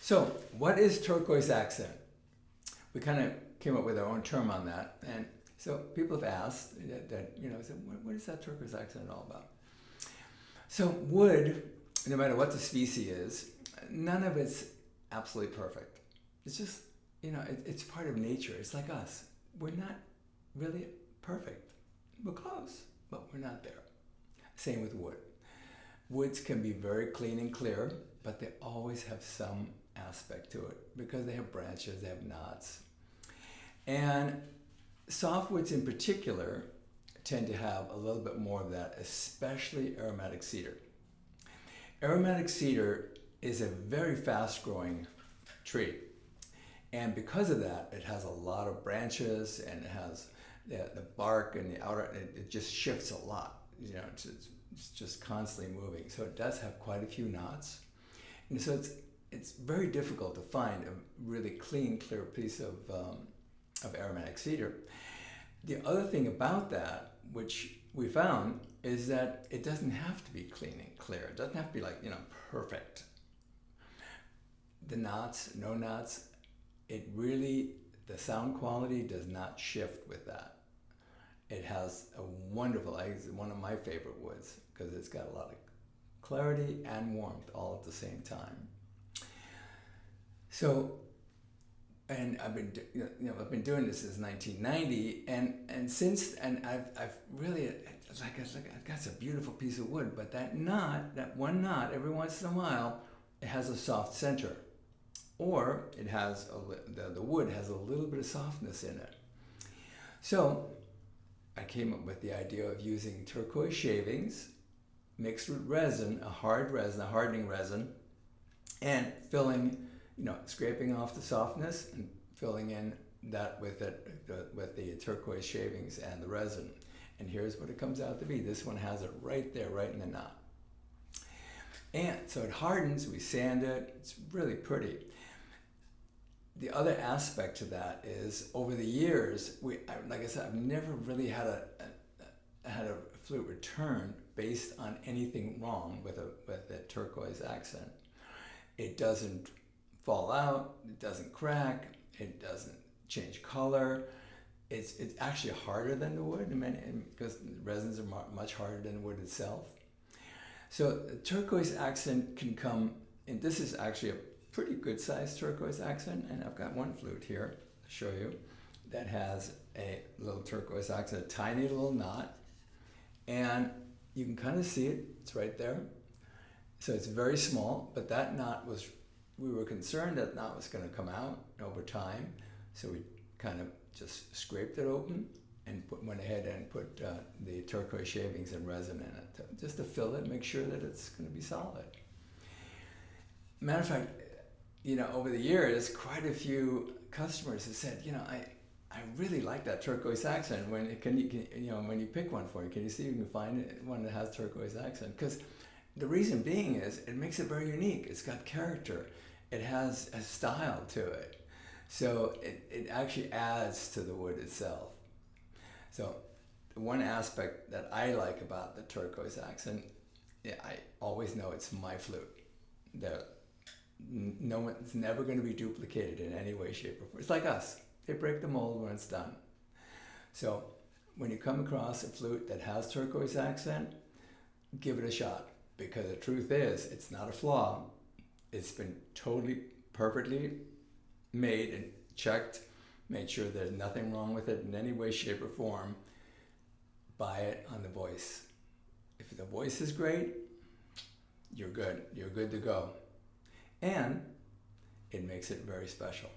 So, what is turquoise accent? We kind of came up with our own term on that, and so people have asked that said, what is that turquoise accent all about? So, wood, no matter what the species is, none of it's absolutely perfect. It's just, it's part of nature. It's like us. We're not really perfect. We're close, but we're not there. Same with wood. Woods can be very clean and clear, but they always have some aspect to it because they have branches, they have knots. And softwoods in particular tend to have a little bit more of that, especially aromatic cedar. Aromatic cedar is a very fast-growing tree. And because of that, it has a lot of branches, and it has the bark and the outer, it just shifts a lot. It's just constantly moving. So it does have quite a few knots. And so it's very difficult to find a really clean, clear piece of aromatic cedar. The other thing about that, which we found, is that it doesn't have to be clean and clear. It doesn't have to be perfect. The knots, no knots, the sound quality does not shift with that. It has a wonderful, it's one of my favorite woods because it's got a lot of clarity and warmth all at the same time. So, and I've been doing this since 1990, and since, and I've really, I've got a beautiful piece of wood, but that one knot, every once in a while, it has a soft center, or it has the wood has a little bit of softness in it. So I came up with the idea of using turquoise shavings mixed with resin, a hardening resin, and filling, scraping off the softness and filling in that with the turquoise shavings and the resin. And here's what it comes out to be. This one has it right there, right in the knot. And so it hardens, we sand it, it's really pretty. The other aspect to that is, over the years, like I said, I've never really had a flute return based on anything wrong with a turquoise accent. It doesn't fall out, it doesn't crack, it doesn't change color. It's actually harder than the wood, because resins are much harder than wood itself. So the turquoise accent can come, and this is actually a pretty good sized turquoise accent, and I've got one flute here to show you that has a little turquoise accent, a tiny little knot, and you can kind of see it, it's right there. So it's very small, but that knot we were concerned that knot was going to come out over time, so we kind of just scraped it open and went ahead and put the turquoise shavings and resin in it, just to fill it, make sure that it's going to be solid. Matter of fact, over the years, quite a few customers have said, I really like that turquoise accent. When you pick one for me, can you see if you can find one that has turquoise accent? Because the reason being is it makes it very unique. It's got character. It has a style to it. So it actually adds to the wood itself. So the one aspect that I like about the turquoise accent, I always know it's my flute. It's never going to be duplicated in any way, shape, or form. It's like us. They break the mold when it's done. So when you come across a flute that has turquoise accent, give it a shot, because the truth is, it's not a flaw. It's been totally, perfectly made and checked, made sure there's nothing wrong with it in any way, shape, or form. Buy it on the voice. If the voice is great, you're good. You're good to go. And it makes it very special.